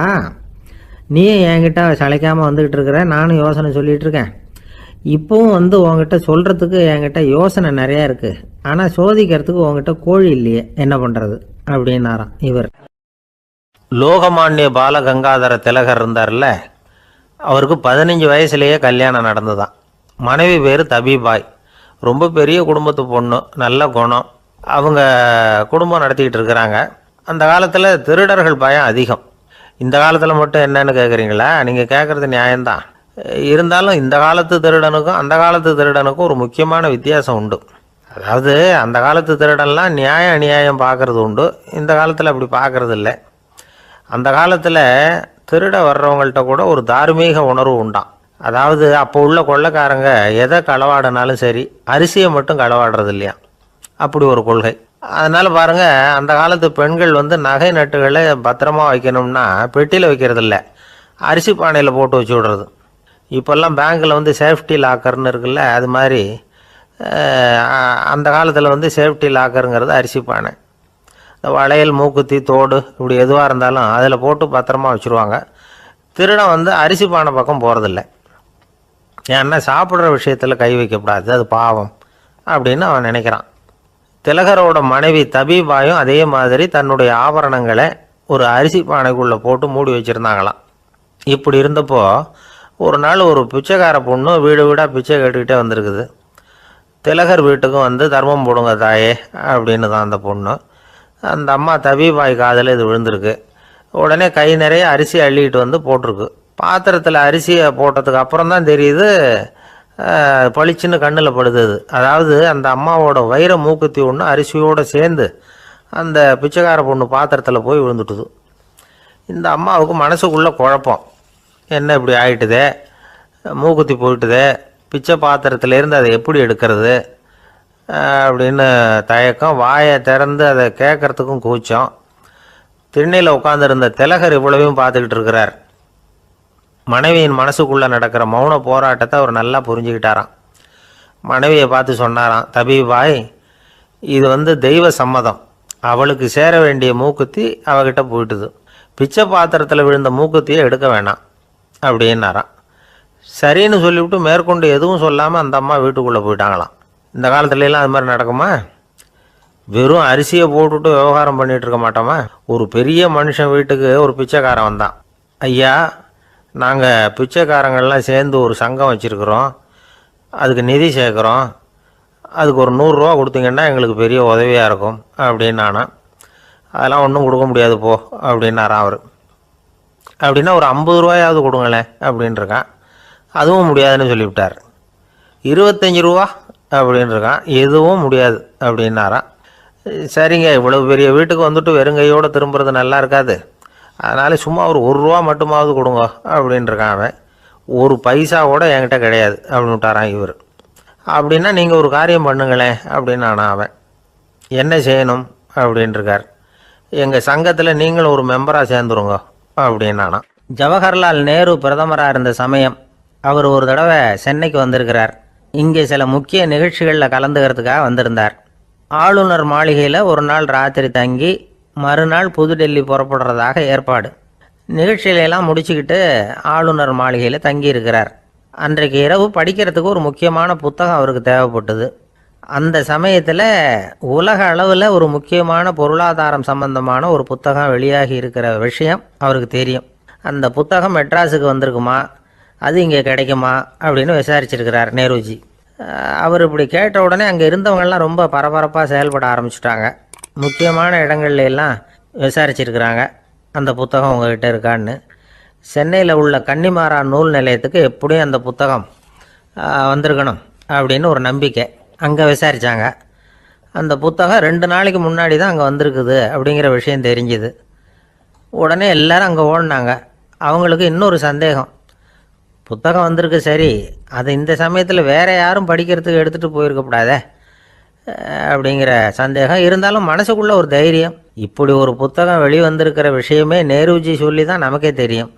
நீயும் என்கிட்ட சளைக்காமல் வந்துக்கிட்டு இருக்கிற, நானும் யோசனை சொல்லிகிட்டு இருக்கேன். இப்போவும் உங்ககிட்ட சொல்கிறதுக்கு என்கிட்ட யோசனை நிறையா இருக்குது, ஆனால் சோதிக்கிறதுக்கு உங்ககிட்ட கோழி இல்லையே, என்ன பண்ணுறது அப்படின்னாராம் இவர். லோகமானிய பாலகங்காதர திலகர் இருந்தார்ல, அவருக்கு 15 வயசுலேயே கல்யாணம் நடந்துதான். மனைவி பேர் தபிபாய். ரொம்ப பெரிய குடும்பத்து பொண்ணு, நல்ல குணம். அவங்க குடும்பம் நடத்திக்கிட்டு இருக்கிறாங்க. அந்த காலத்தில் திருடர்கள் பயம் அதிகம். இந்த காலத்தில் மட்டும் என்னன்னு கேட்குறீங்களா? நீங்கள் கேட்குறது நியாயம்தான். இருந்தாலும் இந்த காலத்து திருடனுக்கும் அந்த காலத்து திருடனுக்கும் ஒரு முக்கியமான வித்தியாசம் உண்டு. அதாவது அந்த காலத்து திருடன்லாம் நியாயம் அநியாயம் பார்க்குறது உண்டு, இந்த காலத்தில் அப்படி பார்க்குறது இல்லை. அந்த காலத்தில் திருட வர்றவங்கள்ட்ட கூட ஒரு தார்மீக உணர்வு உண்டாம். அதாவது அப்போ உள்ள கொள்ளைக்காரங்க எதை களவாடினாலும் சரி, அரிசியை மட்டும் களவாடுறது இல்லையா, அப்படி ஒரு கொள்கை. அதனால் பாருங்கள், அந்த காலத்து பெண்கள் நகை நட்டுகளை பத்திரமா வைக்கணும்னா பெட்டியில் வைக்கிறது இல்லை, அரிசி பானையில் போட்டு வச்சு விடுறது. இப்போல்லாம் பேங்க்கில் சேஃப்டி லாக்கர்னு இருக்குல்ல, அது மாதிரி அந்த காலத்தில் சேஃப்டி லாக்கருங்கிறது அரிசி பானை. இந்த வளையல், மூக்குத்தி, தோடு இப்படி எதுவாக இருந்தாலும் அதில் போட்டு பத்திரமா வச்சுருவாங்க. திருடன் அரிசி பானை பக்கம் போகிறதில்ல. ஏன்னா சாப்பிட்ற விஷயத்தில் கை வைக்கக்கூடாது, அது பாவம் அப்படின்னு அவன் நினைக்கிறான். திலகரோட மனைவி தபீபாயும் அதே மாதிரி தன்னுடைய ஆபரணங்களை ஒரு அரிசி பானைக்குள்ளே போட்டு மூடி வச்சுருந்தாங்களாம். இப்படி இருந்தப்போ ஒரு நாள் ஒரு பிச்சைக்கார பொண்ணு வீடு வீடாக பிச்சை கேட்டுக்கிட்டே வந்திருக்குது. திலகர் வீட்டுக்கும் தர்மம் போடுங்க தாயே அப்படின்னு தான் அந்த பொண்ணு. அந்த அம்மா தபீபாய் காதில் இது விழுந்திருக்கு. உடனே கை நிறைய அரிசி அள்ளிக்கிட்டு போட்டிருக்கு. பாத்திரத்தில் அரிசியை போட்டதுக்கு அப்புறம் தான் தெரியுது, பளிச்சுன்னு கண்ணில் படுது. அதாவது அந்த அம்மாவோட வைர மூக்குத்தி ஒன்று அரிசியோடு சேர்ந்து அந்த பிச்சைக்கார பொண்ணு பாத்திரத்தில் போய் விழுந்துட்டுது. இந்த அம்மாவுக்கு மனசுக்குள்ளே குழப்பம், என்ன இப்படி ஆகிட்டுதே, மூக்குத்தி போயிட்டுதே, பிச்சை பாத்திரத்துலேருந்து அதை எப்படி எடுக்கிறது அப்படின்னு தயக்கம். வாயை திறந்து அதை கேட்குறதுக்கும் கூச்சம். திண்ணையில் உட்காந்துருந்த திலகர் இவ்வளவையும் பார்த்துக்கிட்டு இருக்கிறார். மனைவியின் மனசுக்குள்ளே நடக்கிற மௌன போராட்டத்தை அவர் நல்லா புரிஞ்சுக்கிட்டாராம். மனைவியை பார்த்து சொன்னாராம், தபீபாய், இது தெய்வ சம்மதம், அவளுக்கு சேர வேண்டிய மூக்குத்தி அவகிட்ட போயிட்டுது, பிச்சை பாத்திரத்தில் விழுந்த மூக்குத்தியை எடுக்க வேணாம் அப்படின்னாராம். சரின்னு சொல்லிவிட்டு மேற்கொண்டு எதுவும் சொல்லாமல் அந்த அம்மா வீட்டுக்குள்ளே போயிட்டாங்களாம். இந்த காலத்துலலாம் அது மாதிரி நடக்குமா? வெறும் அரிசியை போட்டுவிட்டு விவகாரம் பண்ணிகிட்டு இருக்க மாட்டோமா? ஒரு பெரிய மனுஷன் வீட்டுக்கு ஒரு பிச்சைக்காரன் வந்தான். ஐயா, நாங்கள் பிச்சைக்காரங்கள்லாம் சேர்ந்து ஒரு சங்கம் வச்சுருக்குறோம், அதுக்கு நிதி சேர்க்குறோம், அதுக்கு ஒரு 100 ரூபா கொடுத்தீங்கன்னா எங்களுக்கு பெரிய உதவியாக இருக்கும் அப்படின்னானா. அதெல்லாம் ஒன்றும் கொடுக்க முடியாது போ அப்படின்னாரான் அவர். அப்படின்னா ஒரு 50 ரூபாயாவது கொடுங்களேன் அப்படின்ட்டுருக்கான். அதுவும் முடியாதுன்னு சொல்லிவிட்டார். 25 ரூபா அப்படின்ட்டுருக்கான். எதுவும் முடியாது அப்படின்னாரான். சரிங்க, இவ்வளோ பெரிய வீட்டுக்கு வெறுங்கையோடு திரும்புறது நல்லா இருக்காது, அதனால் சும்மா ஒரு 1 ரூபா மட்டுமாவது கொடுங்க அப்படின்ட்டுருக்கான் அவன். ஒரு பைசா கூட என்கிட்ட கிடையாது அப்படின்னு விட்டாரான் இவர். அப்படின்னா நீங்கள் ஒரு காரியம் பண்ணுங்களேன் அப்படின்னானா அவன். என்ன செய்யணும் அப்படின்ட்டுருக்கார். எங்கள் சங்கத்தில் நீங்களும் ஒரு மெம்பராக சேர்ந்துருங்க அப்படின்னானா. ஜவஹர்லால் நேரு பிரதமராக இருந்த சமயம் அவர் ஒரு தடவை சென்னைக்கு வந்திருக்கிறார். இங்கே சில முக்கிய நிகழ்ச்சிகளில் கலந்துக்கிறதுக்காக வந்திருந்தார். ஆளுநர் மாளிகையில் ஒரு நாள் ராத்திரி தங்கி மறுநாள் புதுடெல்லி புறப்படுறதாக ஏற்பாடு. நிகழ்ச்சியிலெல்லாம் முடிச்சுக்கிட்டு ஆளுநர் மாளிகையில் தங்கியிருக்கிறார். அன்றைக்கு இரவு படிக்கிறதுக்கு ஒரு முக்கியமான புத்தகம் அவருக்கு தேவைப்பட்டது. அந்த சமயத்தில் உலக அளவில் ஒரு முக்கியமான பொருளாதாரம் சம்பந்தமான ஒரு புத்தகம் வெளியாகி இருக்கிற விஷயம் அவருக்கு தெரியும். அந்த புத்தகம் மெட்ராஸுக்கு வந்திருக்குமா, அது இங்கே கிடைக்குமா அப்படின்னு விசாரிச்சிருக்கிறார் நேருஜி. அவர் இப்படி கேட்ட உடனே அங்கே இருந்தவங்கெல்லாம் ரொம்ப பரபரப்பாக செயல்பட ஆரம்பிச்சுட்டாங்க. முக்கியமான இடங்கள்ல எல்லாம் விசாரிச்சிருக்கிறாங்க, அந்த புத்தகம் உங்கள்கிட்ட இருக்கான்னு. சென்னையில் உள்ள கன்னிமாரா நூல் நிலையத்துக்கு எப்படியும் அந்த புத்தகம் வந்திருக்கணும் அப்படின்னு ஒரு நம்பிக்கை. அங்கே விசாரித்தாங்க. அந்த புத்தகம் 2 நாளைக்கு முன்னாடி தான் அங்கே வந்திருக்குது அப்படிங்கிற விஷயம் தெரிஞ்சுது. உடனே எல்லோரும் அங்கே ஓடினாங்க. அவங்களுக்கு இன்னொரு சந்தேகம், புத்தகம் வந்திருக்கு சரி, அது இந்த சமயத்தில் வேறு யாரும் படிக்கிறதுக்கு எடுத்துகிட்டு போயிருக்கக்கூடாதே அப்படிங்கிற சந்தேகம் இருந்தாலும் மனசுக்குள்ளே ஒரு தைரியம். இப்படி ஒரு புத்தகம் வெளிவந்திருக்கிற விஷயமே நேருஜி சொல்லி தான் நமக்கே தெரியும்.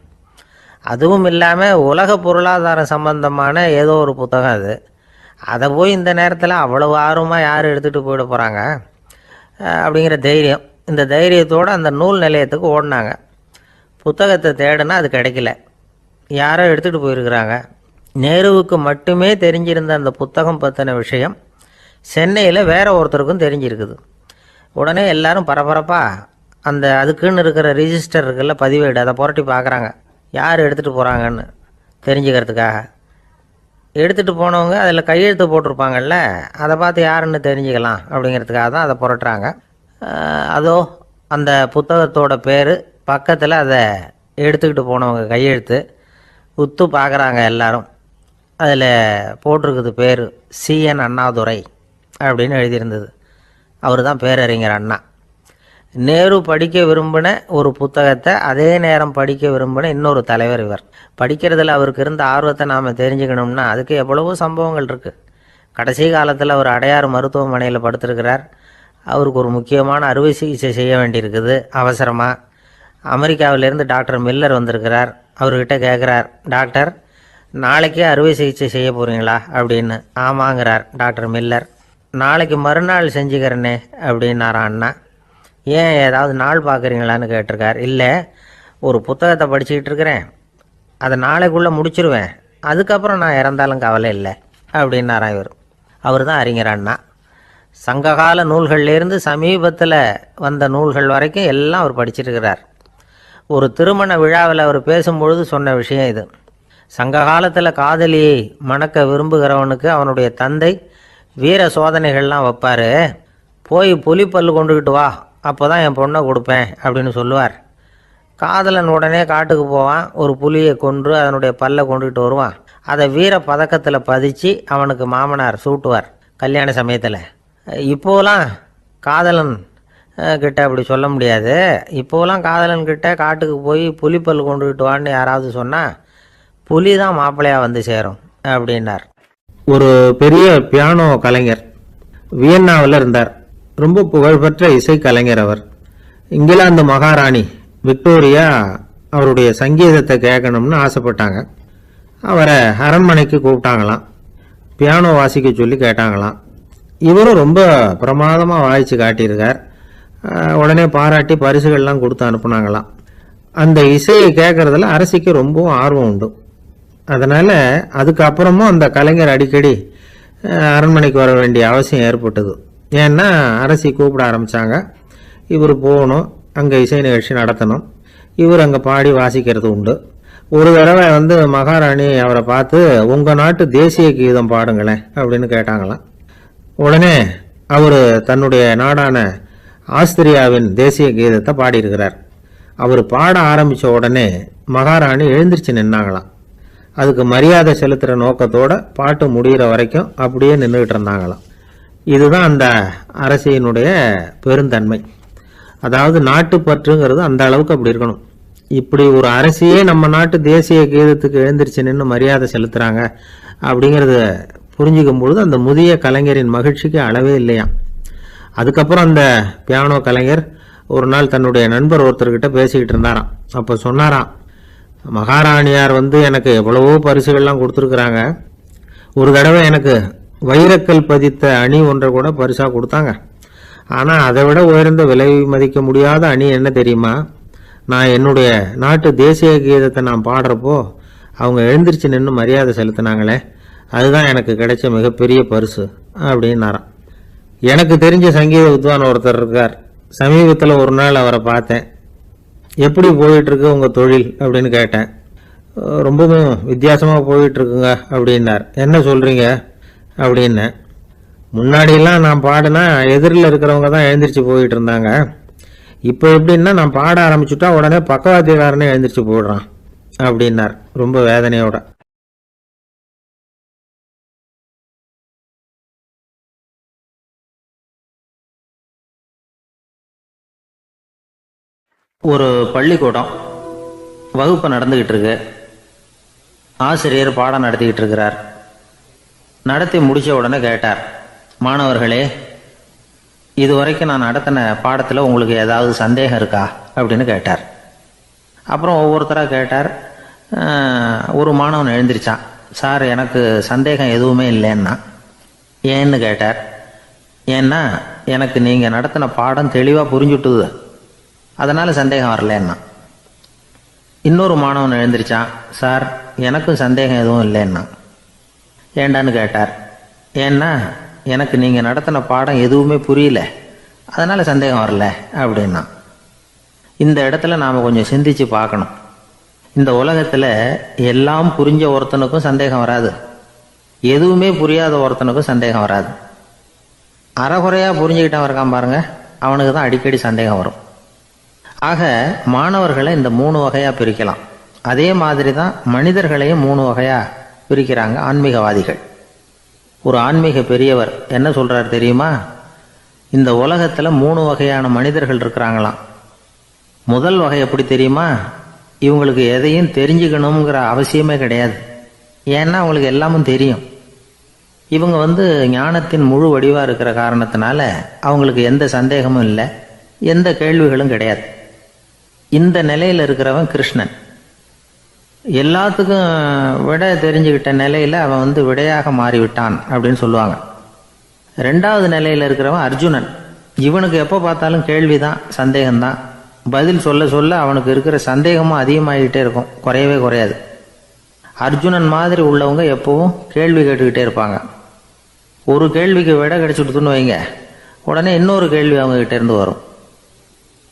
அதுவும் இல்லாமல் உலக பொருளாதாரம் சம்பந்தமான ஏதோ ஒரு புத்தகம் அது. அதை போய் இந்த நேரத்தில் அவ்வளவு ஆர்வமாக யார் எடுத்துகிட்டு போயிட போகிறாங்க அப்படிங்கிற தைரியம். இந்த தைரியத்தோடு அந்த நூல் நிலையத்துக்கு ஓடினாங்க. புத்தகத்தை தேடினா அது கிடைக்கல, யாரோ எடுத்துகிட்டு போயிருக்கிறாங்க. நேருவுக்கு மட்டுமே தெரிஞ்சிருந்த அந்த புத்தகம் பற்றின விஷயம் சென்னையில் வேற ஒருத்தருக்கும் தெரிஞ்சிருக்குது. உடனே எல்லாரும் பரபரப்பாக அதுக்குன்னு இருக்கிற ரிஜிஸ்டர் இருக்குல்ல, பதிவேடு, அதை புரட்டி பார்க்குறாங்க யார் எடுத்துகிட்டு போகிறாங்கன்னு தெரிஞ்சுக்கிறதுக்காக. எடுத்துகிட்டு போனவங்க அதில் கையெழுத்து போட்டிருப்பாங்கல்ல, அதை பார்த்து யாருன்னு தெரிஞ்சுக்கலாம் அப்படிங்கிறதுக்காக தான் அதை புரட்டுறாங்க. அதோ அந்த புத்தகத்தோட பேர் பக்கத்தில் அதை எடுத்துக்கிட்டு போனவங்க கையெழுத்து உத்து பார்க்குறாங்க எல்லாரும். அதில் போட்டிருக்குது பேர் CN அண்ணாதுரை அப்படின்னு எழுதியிருந்தது. அவர் தான் பேரறிஞர் அண்ணா. நேரு படிக்க விரும்பின ஒரு புத்தகத்தை அதே நேரம் படிக்க விரும்பின இன்னொரு தலைவர் இவர். படிக்கிறதுல அவருக்கு இருந்த ஆர்வத்தை நாம் தெரிஞ்சுக்கணும்னா அதுக்கு எவ்வளவோ சம்பவங்கள் இருக்குது. கடைசி காலத்தில் அவர் அடையாறு மருத்துவமனையில் படுத்திருக்கிறார். அவருக்கு ஒரு முக்கியமான அறுவை சிகிச்சை செய்ய வேண்டியிருக்குது அவசரமாக. அமெரிக்காவிலேருந்து டாக்டர் மில்லர் வந்திருக்கிறார். அவர்கிட்ட கேட்குறார், டாக்டர் நாளைக்கே அறுவை சிகிச்சை செய்ய போகிறீங்களா அப்படின்னு. ஆமாங்கிறார் டாக்டர் மில்லர். நாளைக்கு மறுநாள் செஞ்சுக்கிறேனே அப்படின்னாரான் அண்ணா. ஏன் ஏதாவது நாள் பார்க்குறீங்களான்னு கேட்டிருக்கார். இல்லை, ஒரு புத்தகத்தை படிச்சுக்கிட்டு இருக்கிறேன், அதை நாளைக்குள்ளே முடிச்சிருவேன், அதுக்கப்புறம் நான் இறந்தாலும் கவலை இல்லை அப்படின்னாரான் இவர். அவர் தான் அறிஞர் அண்ணா. சங்ககால நூல்கள்லேருந்து சமீபத்தில் வந்த நூல்கள் வரைக்கும் எல்லாம் அவர் படிச்சிருக்கிறார். ஒரு திருமண விழாவில் அவர் பேசும்பொழுது சொன்ன விஷயம் இது. சங்க காலத்தில் காதலியை மணக்க விரும்புகிறவனுக்கு அவனுடைய தந்தை வீர சோதனைகள்லாம் வைப்பார். போய் புலிப்பல்லு கொண்டுக்கிட்டு வா, அப்போ தான் என் பொண்ணை கொடுப்பேன் அப்படின்னு சொல்லுவார். காதலன் உடனே காட்டுக்கு போவான், ஒரு புலியை கொன்று அதனுடைய பல்லை கொண்டுக்கிட்டு வருவான். அதை வீர பதக்கத்தில் பதிச்சு அவனுக்கு மாமனார் சூட்டுவார் கல்யாண சமயத்தில். இப்போலாம் காதலன் கிட்ட அப்படி சொல்ல முடியாது. இப்போலாம் காதலன் கிட்ட காட்டுக்கு போய் புலிப்பல் கொண்டுக்கிட்டு வான்னு யாராவது சொன்னால் புலி தான் மாப்பிள்ளையாக வந்து சேரும் அப்படின்னார். ஒரு பெரிய பியானோ கலைஞர் வியன்னாவில் இருந்தார். ரொம்ப புகழ்பெற்ற இசை கலைஞர் அவர். இங்கிலாந்து மகாராணி விக்டோரியா அவருடைய சங்கீதத்தை கேட்கணும்னு ஆசைப்பட்டாங்க. அவரை அரண்மனைக்கு கூப்பிட்டாங்களாம். பியானோ வாசிக்க சொல்லி கேட்டாங்களாம். இவரும் ரொம்ப பிரமாதமாக வாய்ச்சி காட்டியிருக்கார். உடனே பாராட்டி பரிசுகள்லாம் கொடுத்து அனுப்புனாங்களாம். அந்த இசையை கேட்கறதுல அரசிக்கு ரொம்பவும் ஆர்வம் உண்டு. அதனால் அதுக்கப்புறமும் அந்த கலைஞர் அடிக்கடி அரண்மனைக்கு வர வேண்டிய அவசியம் ஏற்பட்டது. ஏன்னா அரசி கூப்பிட ஆரம்பித்தாங்க. இவர் போகணும், அங்கே இசை நிகழ்ச்சி நடத்தணும். இவர் அங்கே பாடி வாசிக்கிறது உண்டு. ஒரு தடவை மகாராணி அவரை பார்த்து, உங்கள் நாட்டு தேசிய கீதம் பாடுங்களேன் அப்படின்னு கேட்டாங்களாம். உடனே அவர் தன்னுடைய நாடான ஆஸ்திரியாவின் தேசிய கீதத்தை பாடியிருக்கிறார். அவர் பாட ஆரம்பித்த உடனே மகாராணி எழுந்திரிச்சு நின்னாங்களாம். அதுக்கு மரியாதை செலுத்துகிற நோக்கத்தோடு பாட்டு முடிகிற வரைக்கும் அப்படியே நின்றுக்கிட்டு இருந்தாங்களாம். இதுதான் அந்த அரசியினுடைய பெருந்தன்மை. அதாவது நாட்டுப்பற்றுங்கிறது அந்த அளவுக்கு அப்படி இருக்கணும். இப்படி ஒரு அரசியே நம்ம நாட்டு தேசிய கீதத்துக்கு எழுந்திரிச்சு நின்று மரியாதை செலுத்துகிறாங்க அப்படிங்கிறத புரிஞ்சிக்கும் பொழுது அந்த முதிய கலைஞரின் மகிழ்ச்சிக்கு அளவே இல்லையாம். அதுக்கப்புறம் அந்த பியானோ கலைஞர் ஒரு நாள் தன்னுடைய நண்பர் ஒருத்தர்கிட்ட பேசிக்கிட்டு இருந்தாராம். அப்போ சொன்னாராம், மகாராணியார் எனக்கு எவ்வளவோ பரிசுகள்லாம் கொடுத்துருக்குறாங்க. ஒரு தடவை எனக்கு வைரக்கல் பதித்த அணி ஒன்றை கூட பரிசாக கொடுத்தாங்க. ஆனால் அதை விட உயர்ந்த விலை மதிக்க முடியாத அணி என்ன தெரியுமா? நான் என்னுடைய நாட்டு தேசிய கீதத்தை நான் பாடுறப்போ அவங்க எழுந்திரிச்சு நின்று மரியாதை செலுத்தினாங்களே, அதுதான் எனக்கு கிடைச்ச மிகப்பெரிய பரிசு அப்படின்னாராம். எனக்கு தெரிஞ்ச சங்கீத வித்வான் ஒருத்தர் இருக்கார். சமீபத்தில் ஒரு நாள் அவரை பார்த்தேன். எப்படி போயிட்டுருக்கு உங்கள் தொழில் அப்படின்னு கேட்டேன். ரொம்பவும் வித்தியாசமாக போயிட்டுருக்குங்க அப்படின்னார். என்ன சொல்கிறீங்க அப்படின்னேன். முன்னாடியெல்லாம் நான் பாடினா எதிரில் இருக்கிறவங்க தான் எழுந்திரிச்சு போயிட்டு இருந்தாங்க. இப்போ எப்படின்னா நான் பாட ஆரம்பிச்சுட்டா உடனே பக்கவாத்தியக்காரனே எழுந்திரிச்சு போயிடுறான் அப்படின்னார் ரொம்ப வேதனையோட. ஒரு பள்ளிக்கூடம் வகுப்பு நடந்துக்கிட்டு இருக்கு. ஆசிரியர் பாடம் நடத்திக்கிட்டு இருக்கிறார். நடத்தி முடித்த உடனே கேட்டார், மாணவர்களே, இதுவரைக்கும் நான் நடத்தின பாடத்தில் உங்களுக்கு ஏதாவது சந்தேகம் இருக்கா அப்படின்னு கேட்டார். அப்புறம் ஒவ்வொருத்தராக கேட்டார். ஒரு மாணவன் எழுந்திரிச்சான். சார், எனக்கு சந்தேகம் எதுவுமே இல்லைன்னா. ஏன்னு கேட்டார். ஏன்னா எனக்கு நீங்கள் நடத்தின பாடம் தெளிவாக புரிஞ்சுட்டுது, அதனால் சந்தேகம் வரலன்னா. இன்னொரு மாணவன் எழுந்திரிச்சான். சார், எனக்கும் சந்தேகம் எதுவும் இல்லைன்னா. ஏண்டான்னு கேட்டார். ஏன்னா எனக்கு நீங்கள் நடத்தின பாடம் எதுவுமே புரியல, அதனால் சந்தேகம் வரல அப்படின்னா. இந்த இடத்துல நாம் கொஞ்சம் சிந்திச்சு பார்க்கணும். இந்த உலகத்தில் எல்லாம் புரிஞ்ச ஒருத்தனுக்கும் சந்தேகம் வராது, எதுவுமே புரியாத ஒருத்தனுக்கும் சந்தேகம் வராது. அறகுறையாக புரிஞ்சுக்கிட்டவன் இருக்கான் பாருங்க, அவனுக்கு தான் அடிக்கடி சந்தேகம் வரும். ஆக மாணவர்களை இந்த 3 வகையாக பிரிக்கலாம். அதே மாதிரி தான் மனிதர்களையும் 3 வகையாக பிரிக்கிறாங்க ஆன்மீகவாதிகள். ஒரு ஆன்மீக பெரியவர் என்ன சொல்கிறார் தெரியுமா? இந்த உலகத்தில் 3 வகையான மனிதர்கள் இருக்கிறாங்களாம். முதல் வகை எப்படி தெரியுமா? இவங்களுக்கு எதையும் தெரிஞ்சுக்கணுங்கிற அவசியமே கிடையாது. ஏன்னா அவங்களுக்கு எல்லாமும் தெரியும். இவங்க ஞானத்தின் முழு வடிவாக இருக்கிற காரணத்தினால அவங்களுக்கு எந்த சந்தேகமும் இல்லை, எந்த கேள்விகளும் கிடையாது. இந்த நிலையில் இருக்கிறவன் கிருஷ்ணன். எல்லாத்துக்கும் விடை தெரிஞ்சுக்கிட்ட நிலையில் அவன் விடையாக மாறிவிட்டான் அப்படின்னு சொல்லுவாங்க. 2வது நிலையில் இருக்கிறவன் அர்ஜுனன். இவனுக்கு எப்போ பார்த்தாலும் கேள்விதான், சந்தேகம்தான். பதில் சொல்ல சொல்ல அவனுக்கு இருக்கிற சந்தேகமும் அதிகமாகிட்டே இருக்கும், குறையவே குறையாது. அர்ஜுனன் மாதிரி உள்ளவங்க எப்பவும் கேள்வி கேட்டுக்கிட்டே இருப்பாங்க. ஒரு கேள்விக்கு விடை கிடைச்சுட்டுன்னு வைங்க, உடனே இன்னொரு கேள்வி அவங்ககிட்ட இருந்து வரும்.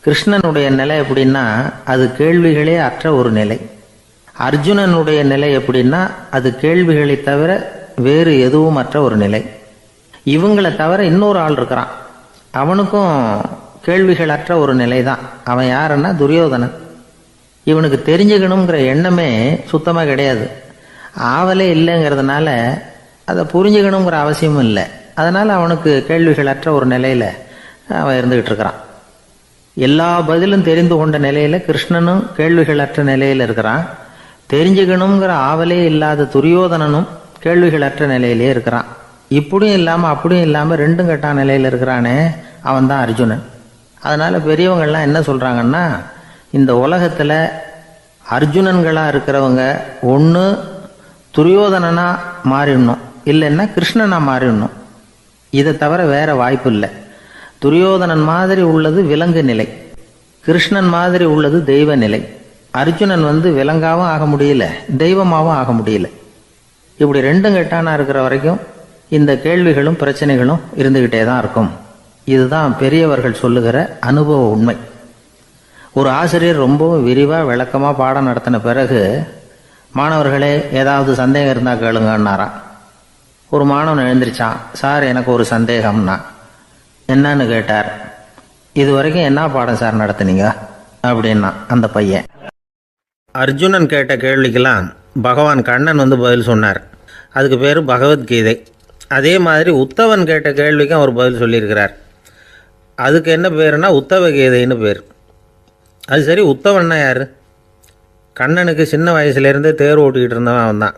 கிருஷ்ணனுடைய நிலை எப்படின்னா அது கேள்விகளே அற்ற ஒரு நிலை. அர்ஜுனனுடைய நிலை எப்படின்னா அது கேள்விகளை தவிர வேறு எதுவும் அற்ற ஒரு நிலை. இவங்களை தவிர இன்னொரு ஆள் இருக்கிறான், அவனுக்கும் கேள்விகள் அற்ற ஒரு நிலை தான். அவன் யாருன்னா துரியோதனன். இவனுக்கு தெரிஞ்சுக்கணுங்கிற எண்ணமே சுத்தமாக கிடையாது. ஆவலே இல்லைங்கிறதுனால அதை புரிஞ்சுக்கணுங்கிற அவசியமும் இல்லை. அதனால் அவனுக்கு கேள்விகள் அற்ற ஒரு நிலையில் அவன் இருந்துக்கிட்டு இருக்கிறான். எல்லா பதிலும் தெரிந்து கொண்ட நிலையில் கிருஷ்ணனும் கேள்விகள் அற்ற நிலையில் இருக்கிறான். தெரிஞ்சுக்கணுங்கிற ஆவலே இல்லாத துரியோதனனும் கேள்விகள் அற்ற நிலையிலே இருக்கிறான். இப்படியும் இல்லாமல் அப்படியும் இல்லாமல் ரெண்டும் கட்டான நிலையில் இருக்கிறானே, அவன் தான் அர்ஜுனன். அதனால் பெரியவங்கள்லாம் என்ன சொல்கிறாங்கன்னா, இந்த உலகத்தில் அர்ஜுனன்களாக இருக்கிறவங்க ஒன்று துரியோதனனாக மாறிடணும், இல்லைன்னா கிருஷ்ணனாக மாறிடணும். இதை தவிர வேறு வாய்ப்பு இல்லை. துரியோதனன் மாதிரி உள்ளது விலங்கு நிலை, கிருஷ்ணன் மாதிரி உள்ளது தெய்வ நிலை. அர்ஜுனன் விலங்காவும் ஆக முடியல, தெய்வமாகவும் ஆக முடியல. இப்படி ரெண்டும் கெட்டானா இருக்கிற வரைக்கும் இந்த கேள்விகளும் பிரச்சனைகளும் இருந்துக்கிட்டே தான் இருக்கும். இதுதான் பெரியவர்கள் சொல்லுகிற அனுபவ உண்மை. ஒரு ஆசிரியர் ரொம்பவும் விரிவாக விளக்கமாக பாடம் நடத்தின பிறகு, மாணவர்களே ஏதாவது சந்தேகம் இருந்தால் கேளுங்கன்னாராம். ஒரு மாணவன் எழுந்திரிச்சான். சார், எனக்கு ஒரு சந்தேகம்னா. என்னன்னு கேட்டார். இது வரைக்கும் என்ன பாடம் சார் நடத்துனீங்க அப்படின்னா அந்த பையன். அர்ஜுனன் கேட்ட கேள்விக்கெல்லாம் பகவான் கண்ணன் பதில் சொன்னார். அதுக்கு பேர் பகவத்கீதை. அதே மாதிரி உத்தவன் கேட்ட கேள்விக்கும் அவர் பதில் சொல்லியிருக்கிறார். அதுக்கு என்ன பேருனா உத்தவ கீதைன்னு பேர். அது சரி, உத்தவன்னா யார்? கண்ணனுக்கு சின்ன வயசுலேருந்தே தேர் ஓட்டிக்கிட்டு இருந்தவன் அவன் தான்.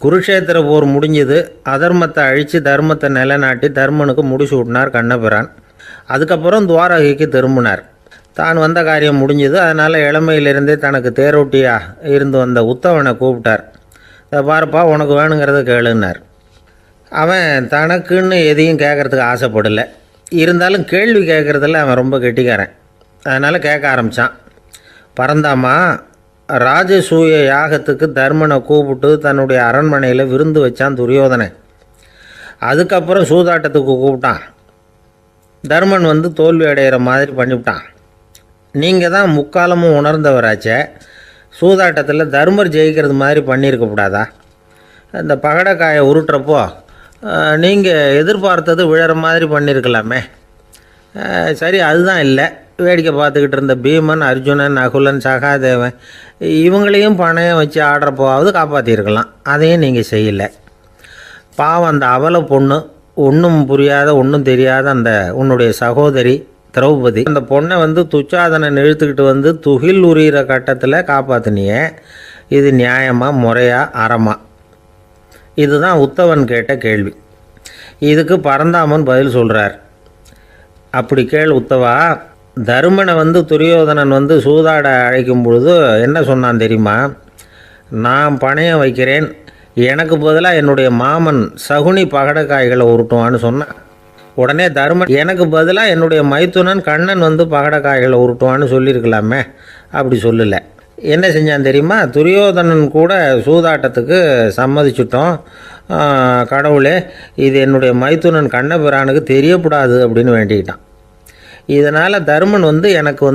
குருஷேத்திர போர் முடிஞ்சது. அதர்மத்தை அழித்து தர்மத்தை நிலைநாட்டி தர்மனுக்கு முடிச்சு விட்டினார் கண்ணபிரான். அதுக்கப்புறம் துவாரகைக்கு திரும்பினார். தான் வந்த காரியம் முடிஞ்சது. அதனால் இளமையிலிருந்தே தனக்கு தேரோட்டியாக இருந்து வந்த உத்தவனை கூப்பிட்டார். பாருப்பா, உனக்கு வேணுங்கிறத கேளுன்னார். அவன் தனக்குன்னு எதையும் கேட்குறதுக்கு ஆசைப்படலை. இருந்தாலும் கேள்வி கேட்குறதில் அவன் ரொம்ப கெட்டிக்காரன். அதனால் கேட்க ஆரம்பித்தான். பரந்தாமா, ராஜசூய யாகத்துக்கு தர்மனை கூப்பிட்டு தன்னுடைய அரண்மனையில் விருந்து வச்சான் துரியோதனன். அதுக்கப்புறம் சூதாட்டத்துக்கு கூப்பிட்டான். தர்மன் தோல்வி அடைகிற மாதிரி பண்ணிவிட்டான். நீங்கள் தான் முக்காலமும் உணர்ந்தவராச்சே, சூதாட்டத்தில் தர்மர் ஜெயிக்கிறது மாதிரி பண்ணியிருக்கக்கூடாதா? இந்த பகடைக்காயை உருட்டுறப்போ நீங்கள் எதிர்பார்த்தது விழற மாதிரி பண்ணியிருக்கலாமே. சரி, அதுதான் இல்லை. வேடிக்கை பார்த்துக்கிட்டு இருந்த பீமன், அர்ஜுனன், நகுலன், சகாதேவன் இவங்களையும் பணையம் வச்சு ஆடுறப்போவாவது காப்பாற்றிருக்கலாம். அதையும் நீங்கள் செய்யலை. பாவம், அந்த அவல பொண்ணு, ஒன்றும் புரியாத ஒன்றும் தெரியாத அந்த உன்னுடைய சகோதரி திரௌபதி, அந்த பொண்ணை துச்சாதனன் இழுத்துக்கிட்டு துகில் உரிகிற கட்டத்தில் காப்பாற்றினியே. இது நியாயமா, முறையா, அறமா? இதுதான் உத்தவன் கேட்ட கேள்வி. இதுக்கு பரந்தாமன் பதில் சொல்கிறார். அப்படி கேள் உத்தவா. தருமனை துரியோதனன் சூதாட அழைக்கும் பொழுது என்ன சொன்னான் தெரியுமா? நான் பணையம் வைக்கிறேன், எனக்கு பதிலாக என்னுடைய மாமன் சகுனி பகடைக்காய்களை உருட்டுவான்னு சொன்னான். உடனே தருமன், எனக்கு பதிலாக என்னுடைய மைத்துனன் கண்ணன் பகடைக்காய்களை உருட்டுவான்னு சொல்லியிருக்கலாமே. அப்படி சொல்லலை. என்ன செஞ்சான் தெரியுமா? துரியோதனன் கூட சூதாட்டத்துக்கு சம்மதிச்சிட்டோம், கடவுளே இது என்னுடைய மைத்துனன் கண்ணபிரானுக்கு தெரியக்கூடாது அப்படின்னு வேண்டிக்கிட்டான். இதனால் தருமன் எனக்கு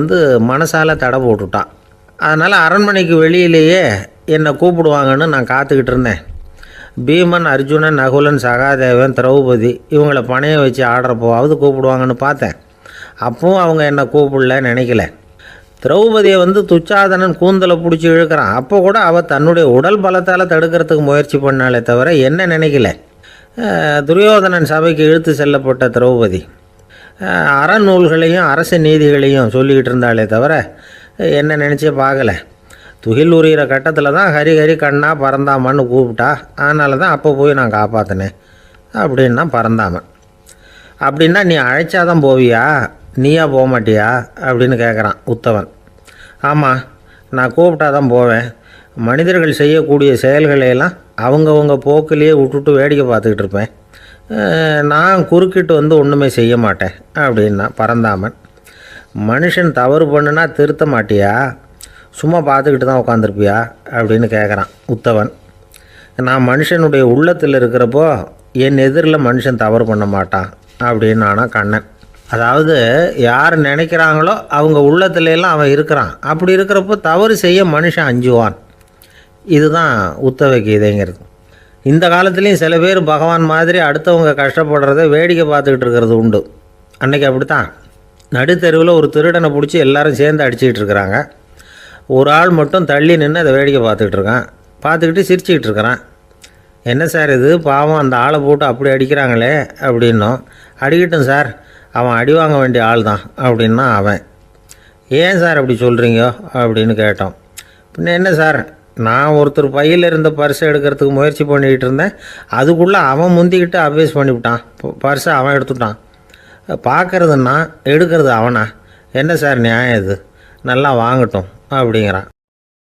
மனசால் தடை போட்டுட்டான். அதனால் அரண்மனைக்கு வெளியிலேயே என்னை கூப்பிடுவாங்கன்னு நான் காத்துக்கிட்டு இருந்தேன். பீமன், அர்ஜுனன், நகுலன், சகாதேவன், திரௌபதி இவங்களை பணையம் வச்சு ஆடுறப்போவாவது கூப்பிடுவாங்கன்னு பார்த்தேன். அப்பவும் அவங்க என்னை கூப்பிடல, நினைக்கல. திரௌபதியை துச்சாதனன் கூந்தலை பிடிச்சி இழுக்கிறான். அப்போ கூட அவள் தன்னுடைய உடல் பலத்தால் தடுக்கிறதுக்கு முயற்சி பண்ணாலே தவிர என்ன நினைக்கல. துரியோதனன் சபைக்கு இழுத்து செல்லப்பட்ட திரௌபதி அறநூல்களையும் அரச நீதிகளையும் சொல்லிக்கிட்டு இருந்தாலே தவிர என்ன நினச்சே பார்க்கல. துகில் உரிகிற கட்டத்தில் தான் ஹரி ஹரி கண்ணா பறந்தாமன்னு கூப்பிட்டா, அதனால தான் அப்போ போய் நான் காப்பாற்றினேன் அப்படின்னா பறந்தாமன். அப்படின்னா நீ அழைச்சாதான் போவியா, நீயா போக மாட்டியா அப்படின்னு கேட்குறான் உத்தவன். ஆமாம், நான் கூப்பிட்டா தான் போவேன். மனிதர்கள் செய்யக்கூடிய செயல்களையெல்லாம் அவங்கவுங்க போக்கிலேயே விட்டுட்டு வேடிக்கை பார்த்துக்கிட்டு இருப்பேன். நான் குறுக்கிட்டு வந்து ஒன்றுமே செய்ய மாட்டேன் அப்படின்னா பறந்தாமன். மனுஷன் தவறு பண்ணுனா திருத்த மாட்டியா, சும்மா பார்த்துக்கிட்டு தான் உட்காந்துருப்பியா அப்படின்னு கேட்குறான் உத்தவன். நான் மனுஷனுடைய உள்ளத்தில் இருக்கிறப்போ என் எதிரில் மனுஷன் தவறு பண்ண மாட்டான் அப்படின்னு ஆனா கண்ணன். அதாவது யார் நினைக்கிறாங்களோ அவங்க உள்ளத்துலலாம் அவன் இருக்கிறான். அப்படி இருக்கிறப்போ தவறு செய்ய மனுஷன் அஞ்சுவான். இதுதான் உத்தவ கீதைங்கிறது. இந்த காலத்துலேயும் சில பேர் பகவான் மாதிரி அடுத்தவங்க கஷ்டப்படுறத வேடிக்கை பார்த்துக்கிட்டு இருக்கிறது உண்டு. அன்றைக்கி அப்படித்தான் நடுத்தெருவில் ஒரு திருடனை பிடிச்சி எல்லாரும் சேர்ந்து அடிச்சுக்கிட்டு இருக்கிறாங்க. ஒரு ஆள் மட்டும் தள்ளி நின்று அதை வேடிக்கை பார்த்துக்கிட்டு இருக்கான். பார்த்துக்கிட்டு சிரிச்சுக்கிட்டு இருக்கிறான். என்ன சார் இது, பாவம் அந்த ஆளை போட்டு அப்படி அடிக்கிறாங்களே அப்படின்னோம். அடிக்கட்டும் சார், அவன் அடி வாங்க வேண்டிய ஆள் தான் அப்படின்னா அவன். ஏன் சார் அப்படி சொல்கிறீங்க அப்படின்னு கேட்டோம். பின்ன என்ன சார், நான் ஒருத்தர் பையில் இருந்த பர்ஸை எடுக்கிறதுக்கு முயற்சி பண்ணிக்கிட்டு இருந்தேன். அதுக்குள்ளே அவன் முந்திக்கிட்டு அப்வேஸ் பண்ணிவிட்டான். பர்ஸை அவன் எடுத்துட்டான். பார்க்குறதுன்னா எடுக்கிறது அவனா? என்ன சார் நியாயம் இது? நல்லா வாங்கட்டும் அப்படிங்கிறான்.